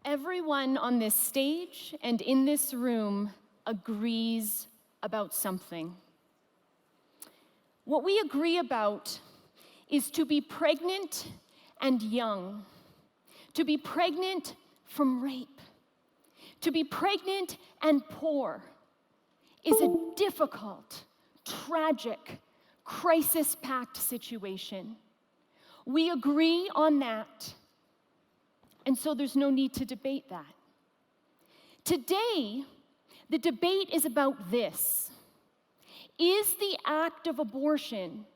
Everyone on this stage and in this room agrees about something. What we agree about is to be pregnant and young, to be pregnant from rape, to be pregnant and poor is a difficult, tragic, crisis-packed situation. We agree on that. And so there's no need to debate that. Today, the debate is about this. Is the act of abortion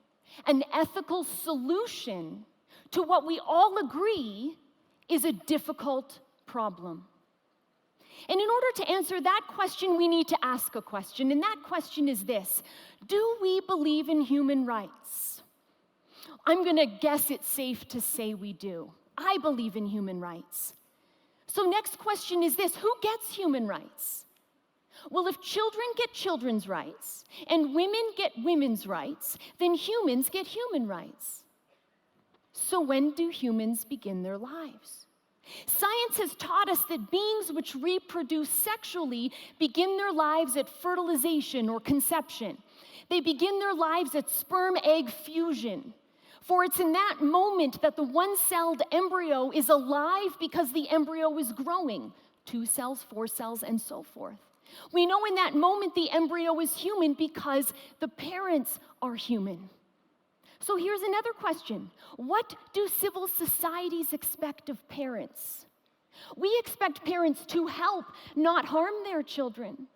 an ethical solution to what we all agree is a difficult problem? And in order to answer that question, we need to ask a question, and that question is this: do we believe in human rights? I'm gonna guess it's safe to say we do. I believe in human rights. So next question is this: who gets human rights? Well, if children get children's rights and women get women's rights, then humans get human rights. So when do humans begin their lives? Science has taught us that beings which reproduce sexually begin their lives at fertilization or conception. They begin their lives at sperm-egg fusion. For it's in that moment that the one-celled embryo is alive because the embryo is growing. 2 cells, 4 cells, and so forth. We know in that moment the embryo is human because the parents are human. So here's another question. What do civil societies expect of parents? We expect parents to help, not harm their children.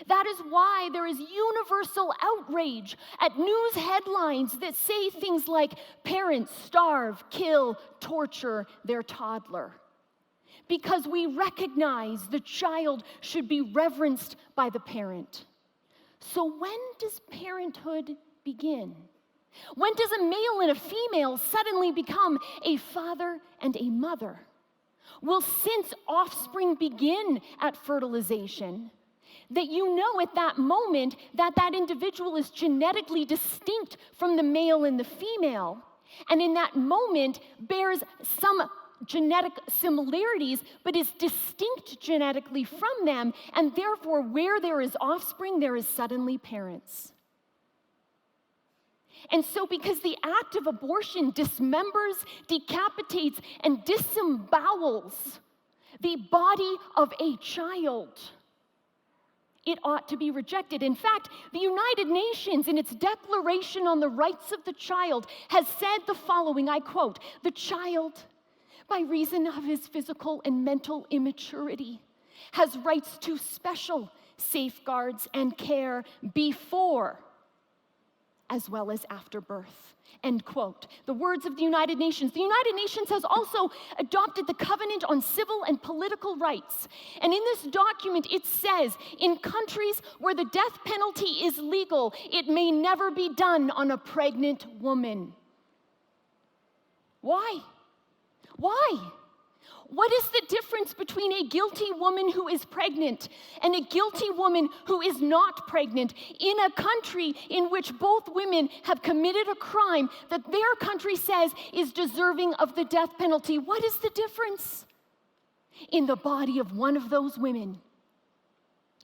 That is why there is universal outrage at news headlines that say things like, parents starve, kill, torture their toddler. Because we recognize the child should be reverenced by the parent. So when does parenthood begin? When does a male and a female suddenly become a father and a mother? Well, since offspring begin at fertilization, that you know at that moment that that individual is genetically distinct from the male and the female, and in that moment bears some genetic similarities, but is distinct genetically from them, and therefore where there is offspring, there is suddenly parents. And so because the act of abortion dismembers, decapitates, and disembowels the body of a child, it ought to be rejected. In fact, the United Nations, in its Declaration on the Rights of the Child, has said the following, I quote, "The child, by reason of his physical and mental immaturity, has rights to special safeguards and care before as well as after birth." End quote. The words of the United Nations. The United Nations has also adopted the Covenant on Civil and Political Rights. And in this document, it says, in countries where the death penalty is legal, it may never be done on a pregnant woman. Why? Why? What is the difference between a guilty woman who is pregnant and a guilty woman who is not pregnant in a country in which both women have committed a crime that their country says is deserving of the death penalty? What is the difference? In the body of one of those women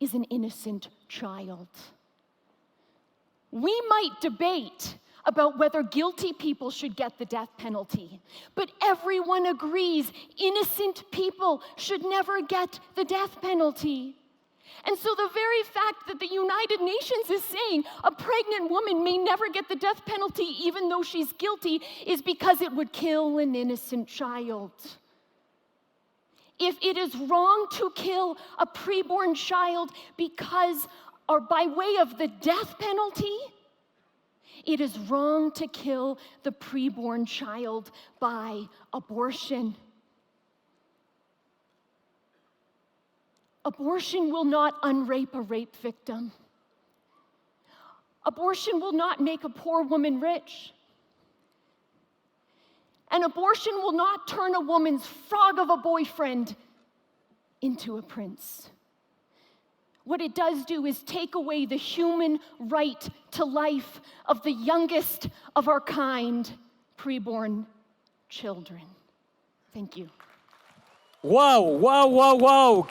is an innocent child. We might debate about whether guilty people should get the death penalty, but everyone agrees innocent people should never get the death penalty. And so the very fact that the United Nations is saying a pregnant woman may never get the death penalty even though she's guilty is because it would kill an innocent child. If it is wrong to kill a preborn child because or by way of the death penalty, it is wrong to kill the preborn child by abortion. Abortion will not unrape a rape victim. Abortion will not make a poor woman rich. And abortion will not turn a woman's frog of a boyfriend into a prince. What it does do is take away the human right to life of the youngest of our kind, preborn children. Thank you. ¡Wow, wow, wow, wow!